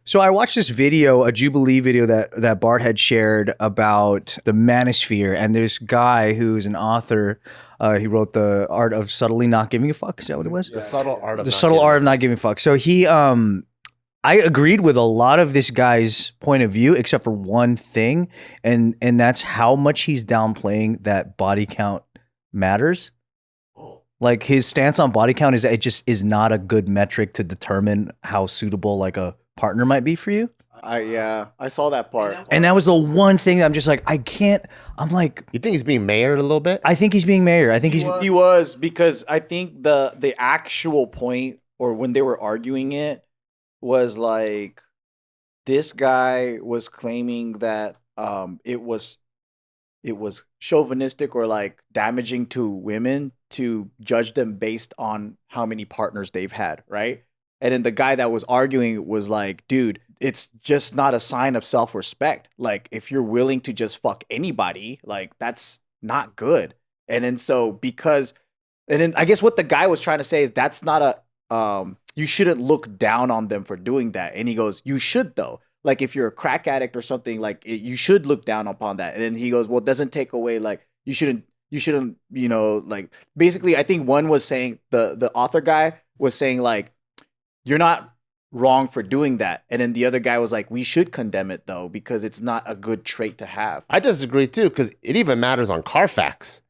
So I watched this video, a Jubilee video that Bart had shared about the manosphere, and this guy who's an author. He wrote The Art of Subtly Not Giving a Fuck. Is that what it was? The subtle art of not giving a fuck. So he, I agreed with a lot of this guy's point of view, except for one thing, and that's how much he's downplaying that body count matters. Like his stance on body count is that it just is not a good metric to determine how suitable like a partner might be for you. I saw that part. And that was the one thing that I'm just like, I'm like, you think he's being mayored a little bit? I think he's being mayored. I think he was, because I think the actual point, or when they were arguing it, was like this guy was claiming that it was chauvinistic or like damaging to women to judge them based on how many partners they've had, right? And then the guy that was arguing was like, dude, it's just not a sign of self-respect. Like, if you're willing to just fuck anybody, like, that's not good. And then and then I guess what the guy was trying to say is that's not you shouldn't look down on them for doing that. And he goes, you should though. Like, if you're a crack addict or something, like, you should look down upon that. And then he goes, well, it doesn't take away, like, you shouldn't, you know, like, basically, I think one was saying, the author guy was saying, like, you're not wrong for doing that. And then the other guy was like, we should condemn it though, because it's not a good trait to have. I disagree too, because it even matters on Carfax.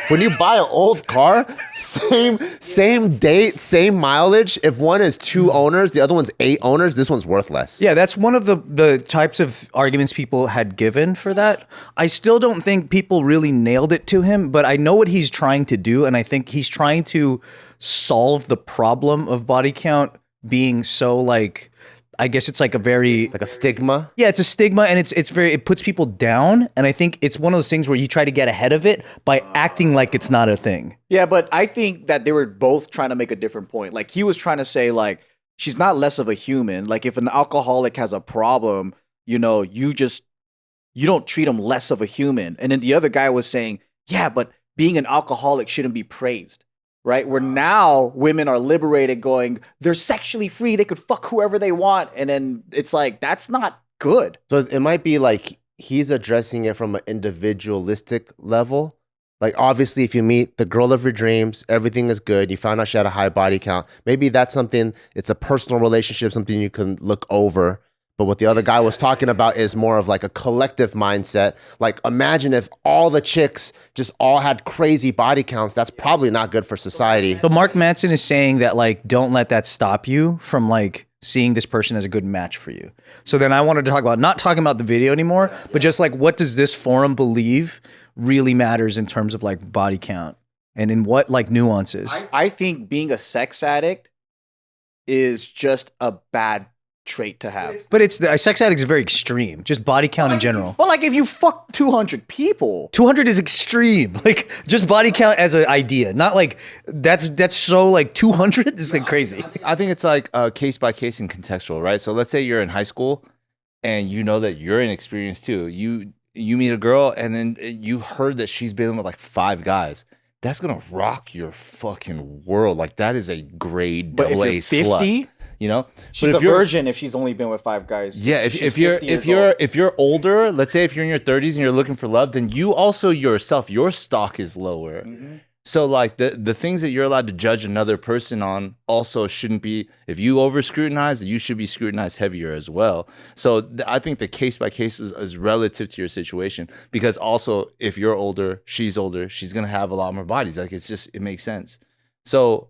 When you buy an old car, same date, same mileage. If one is 2 owners, the other one's 8 owners, this one's worth less. Yeah, that's one of the types of arguments people had given for that. I still don't think people really nailed it to him, but I know what he's trying to do, and I think he's trying to solve the problem of body count being so, like, I guess it's like a stigma. Yeah, it's a stigma, and it puts people down. And I think it's one of those things where you try to get ahead of it by acting like it's not a thing. Yeah, but I think that they were both trying to make a different point. Like, he was trying to say, like, she's not less of a human. Like, if an alcoholic has a problem, you know, you don't treat him less of a human. And then the other guy was saying, yeah, but being an alcoholic shouldn't be praised. Right? Where now women are liberated, going, they're sexually free, they could fuck whoever they want. And then it's like, that's not good. So it might be like he's addressing it from an individualistic level. Like, obviously, if you meet the girl of your dreams, everything is good. You found out she had a high body count. Maybe that's something, it's a personal relationship, something you can look over. But what the other guy was talking about is more of like a collective mindset. Like, imagine if all the chicks just all had crazy body counts. That's probably not good for society. But Mark Manson is saying that, like, don't let that stop you from, like, seeing this person as a good match for you. So then I wanted to talk about, not talking about the video anymore, but just like, what does this forum believe really matters in terms of, like, body count, and in what, like, nuances? I think being a sex addict is just a bad trait to have. But a sex addict is very extreme, just body count in general. But like, if you fuck 200 people, 200 is extreme. Like, just body count as an idea, not like that's so, like, 200 is like crazy. I think it's like case by case and contextual, right? So let's say you're in high school and you know that you're inexperienced too. You meet a girl and then you heard that she's been with like 5 guys. That's gonna rock your fucking world. Like, that is a grade AA slut. You know, she's a virgin if she's only been with 5 guys. Yeah, if you're older, let's say if you're in your 30s and you're looking for love, then you also yourself, your stock is lower. Mm-hmm. So like the things that you're allowed to judge another person on also shouldn't be, if you over scrutinize, you should be scrutinized heavier as well. So I think the case by case is relative to your situation, because also if you're older, she's gonna have a lot more bodies. Like, it makes sense. So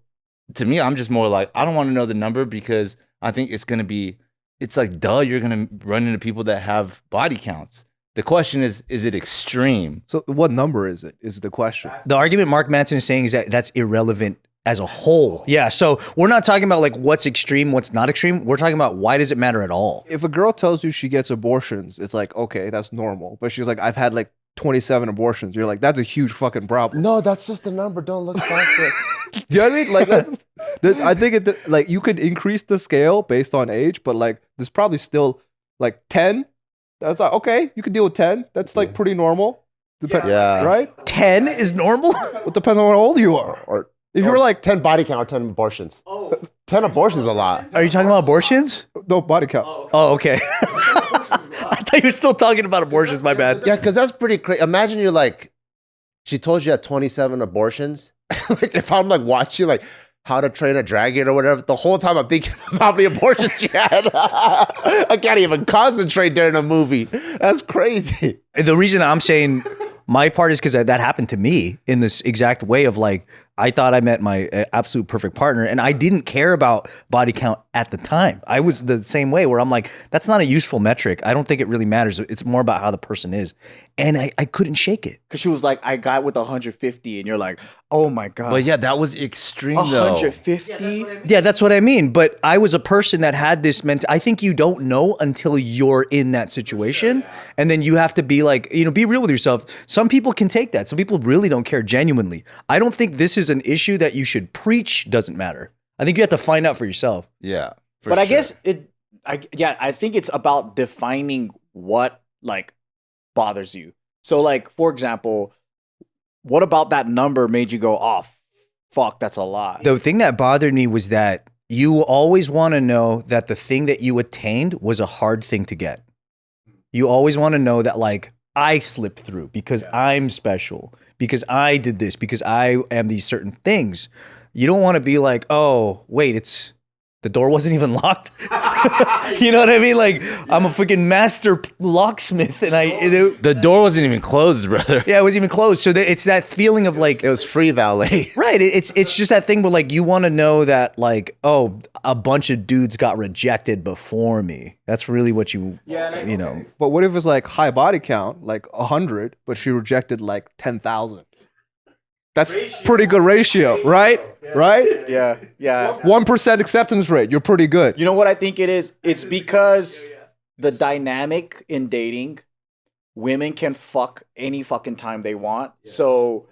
to me, I'm just more like, I don't want to know the number, because I think it's like, duh, you're going to run into people that have body counts. The question is it extreme? So what number is it, is the question. The argument Mark Manson is saying is that that's irrelevant as a whole. Yeah, so we're not talking about, like, what's extreme, what's not extreme. We're talking about, why does it matter at all? If a girl tells you she gets abortions, it's like, okay, that's normal. But she's like, I've had like 27 abortions. You're like, that's a huge fucking problem. No, that's just a number. Don't look past it. Do you know what I mean? Like, I think like, you could increase the scale based on age, but like, there's probably still like 10. That's like, okay, you can deal with 10. That's like pretty normal. Yeah. Right? 10 is normal? It depends on how old you are. Or If you were like 10 body count or 10 abortions. Oh. 10 abortions is a lot. Are you talking about abortions? no body count. Oh, okay. I thought you were still talking about abortions. My bad. Yeah, because that's pretty crazy. Imagine you're like, she told you had 27 abortions. Like if I'm like watching like How to Train a Dragon or whatever, the whole time I'm thinking about how many abortions she had. I can't even concentrate during a movie. That's crazy. The reason I'm saying my part is because that happened to me in this exact way of like, I thought I met my absolute perfect partner and I didn't care about body count at the time. I was the same way where I'm like, that's not a useful metric. I don't think it really matters. It's more about how the person is. And I couldn't shake it. Because she was like, I got with 150 and you're like, oh my God. But yeah, that was extreme though. 150? Yeah, that's what I mean. But I was a person that had this I think you don't know until you're in that situation. And then you have to be like, be real with yourself. Some people can take that. Some people really don't care genuinely. I don't think this is an issue that you should preach doesn't matter. I think you have to find out for yourself. Yeah. But I guess I think it's about defining what like bothers you. So like, for example, what about that number made you go, oh, fuck, that's a lot? The thing that bothered me was that you always want to know that the thing that you attained was a hard thing to get. You always want to know that like, I slipped through because I'm special, because I did this, because I am these certain things. You don't want to be like, oh, wait, the door wasn't even locked. You know what I mean? Like I'm a freaking master locksmith and the door wasn't even closed, brother. Yeah, it wasn't even closed. So it's that feeling of like, It was free valet. right. It's just that thing where like, you want to know that like, oh, a bunch of dudes got rejected before me. That's really what you know. But what if it's like high body count, like 100, but she rejected like 10,000? That's pretty good ratio, right? Right? Yeah. 1% acceptance rate. You're pretty good. You know what I think it is? It's because the dynamic in dating, women can fuck any fucking time they want. So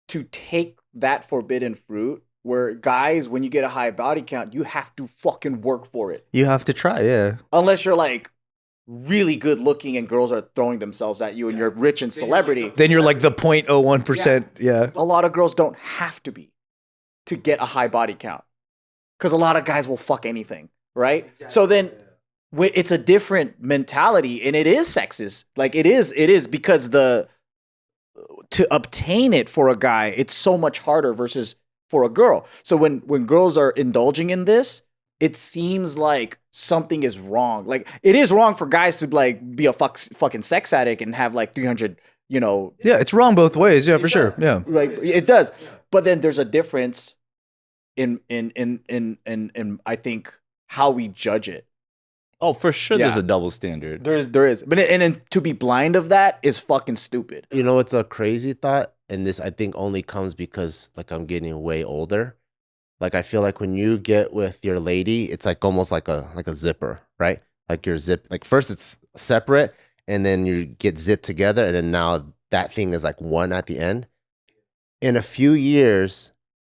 to take that forbidden fruit, where guys, when you get a high body count, you have to fucking work for it. You have to try, yeah. Unless you're like really good looking and girls are throwing themselves at you and you're rich and celebrity. Then you're like the 0.01%, yeah. A lot of girls don't have to be to get a high body count. Because a lot of guys will fuck anything, right? So then it's a different mentality and it is sexist. Like it is because to obtain it for a guy, it's so much harder versus for a girl. So when girls are indulging in this, it seems like something is wrong. Like it is wrong for guys to like be a fucking sex addict and have like 300, Yeah, it's wrong both ways. Yeah, for sure. Yeah. Right. It does. But then there's a difference in I think how we judge it. Oh, for sure there's Yeah. a double standard. There is. But and to be blind of that is fucking stupid. You know, it's a crazy thought. And this, I think, only comes because like I'm getting way older. Like I feel like when you get with your lady, it's like almost like a zipper, right? Like your zip, like first it's separate and then you get zipped together and then now that thing is like one at the end. In a few years,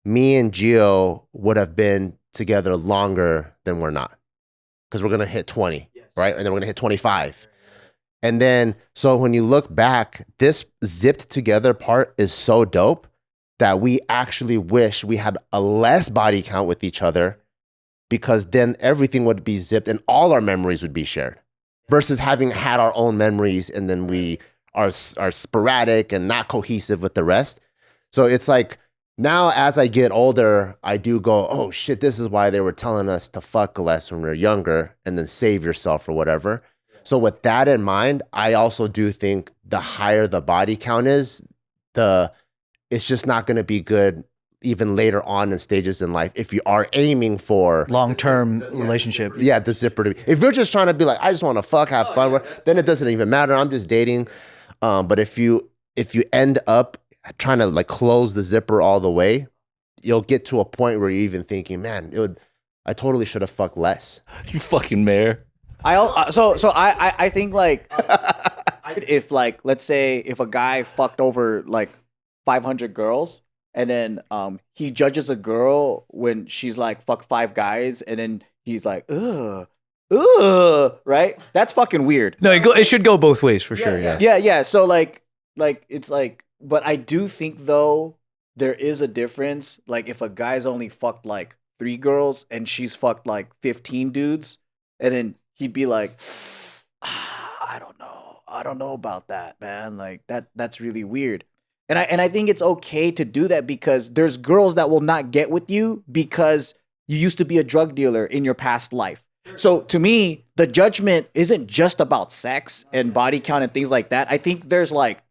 me and Gio would have been together longer than we're not. Because we're gonna hit 20, right? And then we're gonna hit 25. And then so when you look back, this zipped together part is so dope that we actually wish we had a less body count with each other because then everything would be zipped and all our memories would be shared versus having had our own memories and then we are sporadic and not cohesive with the rest. So it's like now as I get older, I do go, oh shit, this is why they were telling us to fuck less when we were younger and then save yourself or whatever. So with that in mind, I also do think the higher the body count is, it's just not going to be good even later on in stages in life if you are aiming for long-term relationship. Yeah, the zipper to be. If you're just trying to be like, I just want to fuck, have fun, then it doesn't even matter. I'm just dating. But if you end up trying to like close the zipper all the way, you'll get to a point where you're even thinking, man, I totally should have fucked less. You fucking mayor. I think like if like let's say if a guy fucked over like 500 girls and then he judges a girl when she's like fucked 5 guys and then he's like ugh, right? That's fucking weird. No, it should go both ways for sure. Yeah. Yeah. So like it's like, but I do think though there is a difference. Like if a guy's only fucked like 3 girls and she's fucked like 15 dudes, and then he'd be like, I don't know about that, man. Like that's really weird. And I think it's okay to do that because there's girls that will not get with you because you used to be a drug dealer in your past life. So to me, the judgment isn't just about sex and body count and things like that. I think there's like,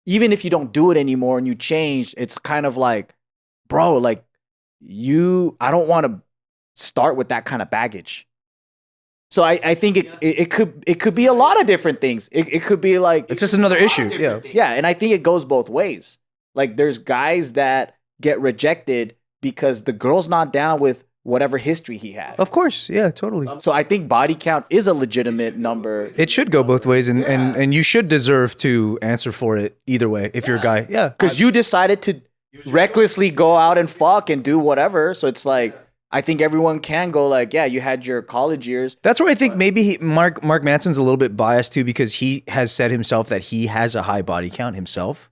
even if you don't do it anymore and you change, it's kind of like, bro, like I don't want to start with that kind of baggage. So I think it could be a lot of different things. It could be like, It's just another issue. Yeah. yeah, and I think it goes both ways. Like there's guys that get rejected because the girl's not down with whatever history he had. Of course. Yeah, totally. So I think body count is a legitimate number. It should go both ways, and you should deserve to answer for it either way if you're a guy. Yeah. Because you decided to recklessly go out and fuck and do whatever. So it's like, I think everyone can go like, yeah, you had your college years. That's where I think maybe Mark Manson's a little bit biased too, because he has said himself that he has a high body count himself.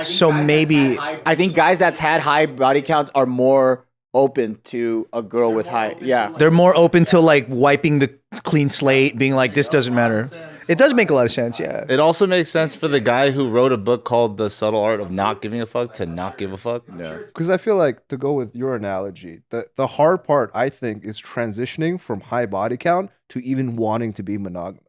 So maybe I think guys that's had high body counts are more open to a girl with high, yeah. they're more open to like wiping the clean slate, being like, this doesn't matter. It does make a lot of sense, yeah. It also makes sense for the guy who wrote a book called The Subtle Art of Not Giving a Fuck to not give a fuck. Yeah. Because I feel like, to go with your analogy, the hard part, I think, is transitioning from high body count to even wanting to be monogamous.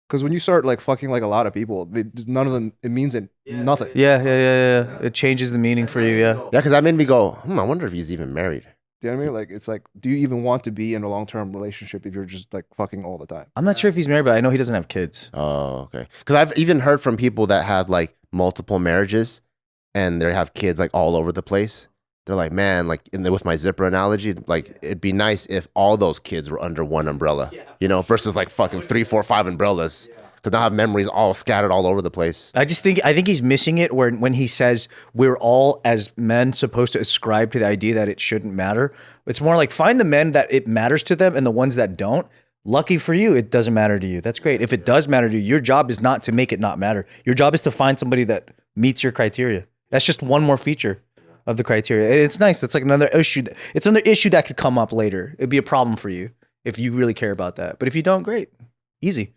Because when you start like fucking like a lot of people, none of them, it means nothing. Yeah. It changes the meaning for you, yeah. Yeah, because that made me go, I wonder if he's even married. Do you know what I mean? Like, it's like, do you even want to be in a long-term relationship if you're just like fucking all the time? I'm not sure if he's married, but I know he doesn't have kids. Oh, okay. Because I've even heard from people that have like multiple marriages and they have kids like all over the place. They're like, man, like with my zipper analogy, like it'd be nice if all those kids were under one umbrella, you know, versus like fucking 3, 4, 5 umbrellas. Because now I have memories all scattered all over the place. I think he's missing it when he says we're all as men supposed to ascribe to the idea that it shouldn't matter. It's more like find the men that it matters to them and the ones that don't. Lucky for you, it doesn't matter to you. That's great. If it does matter to you, your job is not to make it not matter. Your job is to find somebody that meets your criteria. That's just one more feature of the criteria. It's nice. It's like another issue. It's another issue that could come up later. It'd be a problem for you if you really care about that. But if you don't, great. Easy.